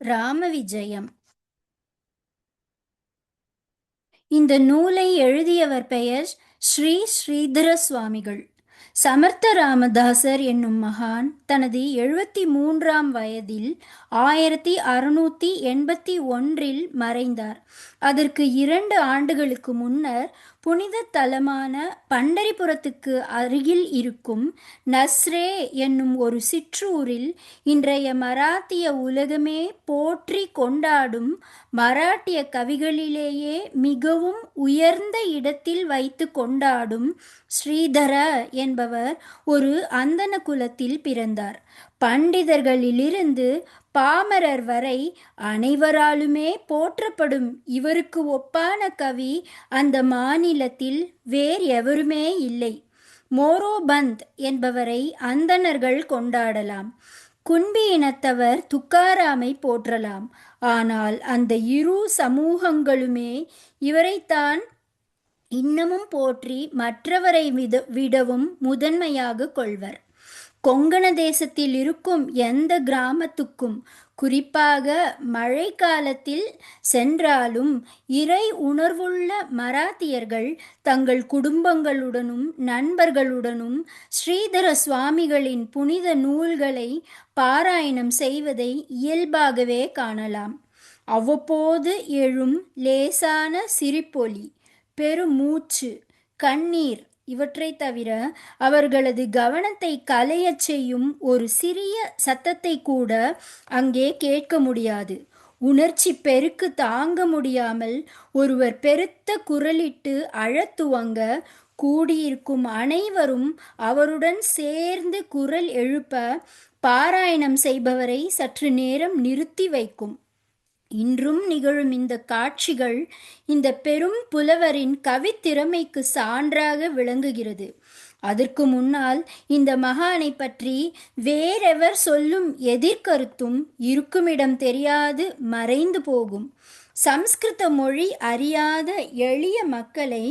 ராம விஜயம். இந்த நூலை எழுதியவர் பெயர் ஸ்ரீ ஸ்ரீதர சுவாமிகள். சமர்த்த ராமதாசர் என்னும் மகான் தனது 73ஆம் வயதில் 1681 மறைந்தார். அதற்கு 2 ஆண்டுகளுக்கு முன்னர் புனித தலமான பண்டரிபுரத்துக்கு அருகில் இருக்கும் நஸ்ரே என்னும் ஒரு சிற்றூரில் இன்றைய மராத்திய உலகமே போற்றி கொண்டாடும் மராட்டிய கவிகளிலேயே மிகவும் உயர்ந்த இடத்தில் வைத்து கொண்டாடும் ஸ்ரீதர என்பவர் ஒரு அந்தண குலத்தில் பிறந்தார். பண்டிதர்களிலிருந்து பாமரர் வரை அனைவராலுமே போற்றப்படும் இவருக்கு ஒப்பான கவி அந்த மாநிலத்தில் வேறு எவருமே இல்லை. மோரோபந்த் என்பவரை அந்தணர்கள் கொண்டாடலாம். குன்பி இனத்தவர் துக்காராமை போற்றலாம். ஆனால் அந்த இரு சமூகங்களுமே இவரைத்தான் இன்னமும் போற்றி மற்றவரை விடவும் முதன்மையாக கொள்வர். கொங்கண தேசத்தில் இருக்கும் எந்த கிராமத்துக்கும் குறிப்பாக மழை காலத்தில் சென்றாலும் இறை உணர்வுள்ள மராத்தியர்கள் தங்கள் குடும்பங்களுடனும் நண்பர்களுடனும் ஸ்ரீதர சுவாமிகளின் புனித நூல்களை பாராயணம் செய்வதை இயல்பாகவே காணலாம். அவ்வப்போது எழும் லேசான சிரிப்பொலி, பெருமூச்சு, கண்ணீர் இவற்றை தவிர அவர்களது கவனத்தை கலையச் செய்யும் ஒரு சிறிய சத்தத்தை கூட அங்கே கேட்க முடியாது. உணர்ச்சி பெருக்கு தாங்க முடியாமல் ஒருவர் பெருத்த குரலிட்டு அழத்துவங்க கூடியிருக்கும் அனைவரும் அவருடன் சேர்ந்து குரல் எழுப்ப பாராயணம் செய்பவரை சற்று நேரம் நிறுத்தி வைக்கும். இன்றும் நிகழும் இந்த காட்சிகள் இந்த பெரும் புலவரின் கவித்திறமைக்கு சான்றாக விளங்குகிறது. அதற்கு முன்னால் இந்த மகானை பற்றி வேறெவர் சொல்லும் எதிர்கருத்தும் இருக்குமிடம் தெரியாது மறைந்து போகும். சம்ஸ்கிருத மொழி அறியாத எளிய மக்களை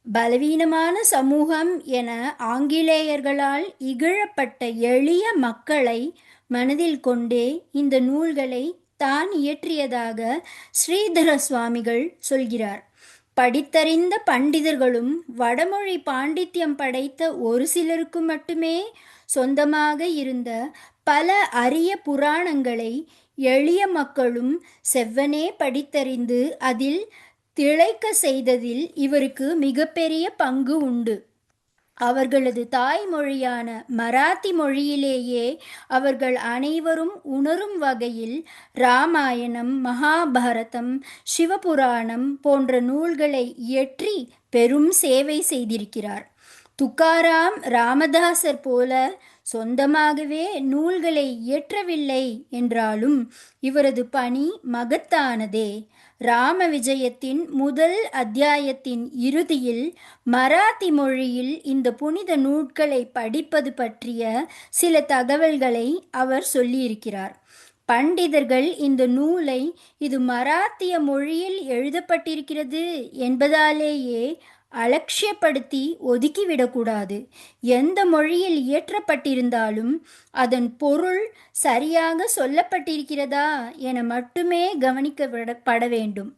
பலவீனமான சமூகம் என ஆங்கிலேயர்களால் இகழப்பட்ட எளிய மக்களை மனதில் கொண்டே இந்த நூல்களை தான் இயற்றியதாக ஸ்ரீதர சுவாமிகள் சொல்கிறார். படித்தறிந்த பண்டிதர்களும் வடமொழி பாண்டித்யம் படைத்த ஒரு சிலருக்கு மட்டுமே சொந்தமாக இருந்த பல அரிய புராணங்களை எளிய மக்களும் செவ்வனே படித்தறிந்து அதில் திளைக்க செய்ததில் இவருக்கு மிகப்பெரிய பங்கு உண்டு. அவர்களது தாய்மொழியான மராத்தி மொழியிலேயே அவர்கள் அனைவரும் உணரும் வகையில் இராமாயணம், மகாபாரதம், சிவபுராணம் போன்ற நூல்களை இயற்றி பெரும் சேவை செய்திருக்கிறார். துக்காராம் ராமதாசர் போல சொந்தமாகவே நூல்களை இயற்றவில்லை என்றாலும் இவரது பணி மகத்தானதே. ராம விஜயத்தின் முதல் அத்தியாயத்தின் இறுதியில் மராத்தி மொழியில் இந்த புனித நூல்களை படிப்பது பற்றிய சில தகவல்களை அவர் சொல்லியிருக்கிறார். பண்டிதர்கள் இந்த நூலை இது மராத்திய மொழியில் எழுதப்பட்டிருக்கிறது என்பதாலேயே அலட்சியப்படுத்தி ஒதுக்கிவிடக்கூடாது. எந்த மொழியில் இயற்றப்பட்டிருந்தாலும் அதன் பொருள் சரியாக சொல்லப்பட்டிருக்கிறதா என மட்டுமே கவனிக்கப்பட வேண்டும்.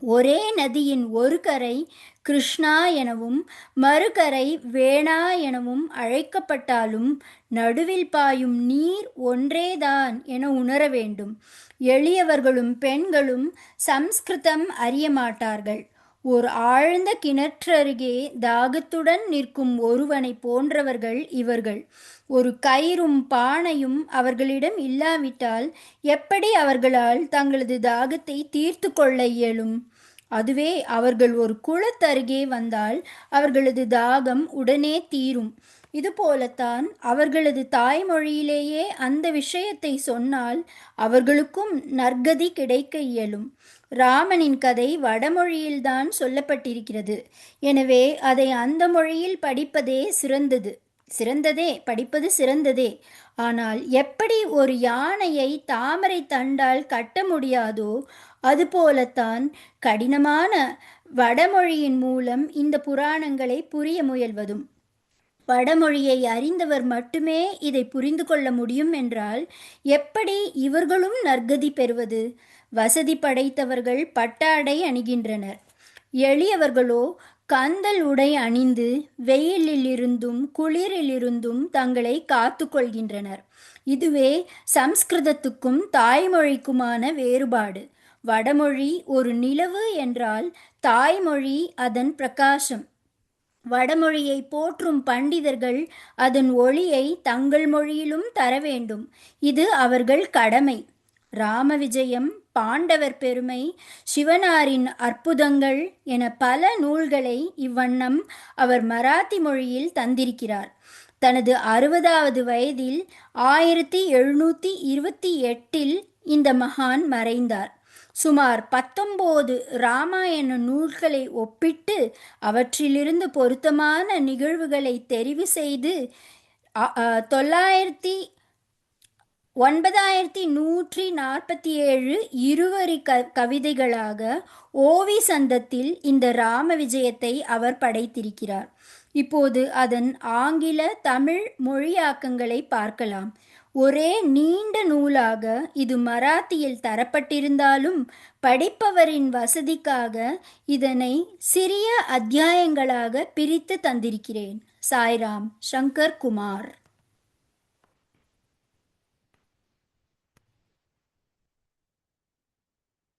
ஒரே நதியின் ஒரு கரை கிருஷ்ணா எனவும் மறுகரை வேணா எனவும் அழைக்கப்பட்டாலும் நடுவில் பாயும் நீர் ஒன்றேதான் என உணர வேண்டும். எளியவர்களும் பெண்களும் சம்ஸ்கிருதம் அறிய மாட்டார்கள். ஓர் ஆழ்ந்த கிணற்றருகே தாகத்துடன் நிற்கும் ஒருவனை போன்றவர்கள் இவர்கள். ஒரு கயிறும் பானையும் அவர்களிடம் இல்லாவிட்டால் எப்படி அவர்களால் தங்களது தாகத்தை தீர்த்து கொள்ள இயலும்? அதுவே அவர்கள் ஒரு குளத்தருகே வந்தால் அவர்களது தாகம் உடனே தீரும். இதுபோலத்தான் அவர்களது தாய்மொழியிலேயே அந்த விஷயத்தை சொன்னால் அவர்களுக்கும் நற்கதி கிடைக்க இயலும். ராமனின் கதை வடமொழியில்தான் சொல்லப்பட்டிருக்கிறது. எனவே அதை அந்த மொழியில் படிப்பதே சிறந்ததே. ஆனால் எப்படி ஒரு யானையை தாமரை தண்டால் கட்ட முடியாதோ அதுபோலத்தான் கடினமான வடமொழியின் மூலம் இந்த புராணங்களை புரிய முயல்வதும். வடமொழியை அறிந்தவர் மட்டுமே இதை புரிந்து கொள்ள முடியும் என்றால் எப்படி இவர்களும் நற்கதி பெறுவது? வசதி படைத்தவர்கள் பட்டாடை அணிகின்றனர். எளியவர்களோ கந்தல் உடை அணிந்து வெயிலிலிருந்தும் குளிரிலிருந்தும் தங்களை காத்து கொள்கின்றனர். இதுவே சம்ஸ்கிருதத்துக்கும் தாய்மொழிக்குமான வேறுபாடு. வடமொழி ஒரு நிலவு என்றால் தாய்மொழி அதன் பிரகாசம். வடமொழியை போற்றும் பண்டிதர்கள் அதன் ஒளியை தங்கள் மொழியிலும் தர வேண்டும். இது அவர்கள் கடமை. ராம விஜயம், பாண்டவர் பெருமை, சிவனாரின் அற்புதங்கள் என பல நூல்களை இவ்வண்ணம் அவர் மராத்தி மொழியில் தந்திருக்கிறார். தனது 60வது வயதில் 1728 இந்த மகான் மறைந்தார். சுமார் 19 இராமாயண நூல்களை ஒப்பிட்டு அவற்றிலிருந்து பொருத்தமான நிகழ்வுகளை தெரிவு செய்து 9147 இருவரி கவிதைகளாக ஓவி சந்தத்தில் இந்த ராம விஜயத்தை அவர் படைத்திருக்கிறார். இப்போது அதன் ஆங்கில தமிழ் மொழியாக்கங்களை பார்க்கலாம். ஒரே நீண்ட நூலாக இது மராத்தியில் தரப்பட்டிருந்தாலும் படிப்பவரின் வசதிக்காக இதனை சிறிய அத்தியாயங்களாக பிரித்து தந்திருக்கிறேன். சாய்ராம். சங்கர் குமார்.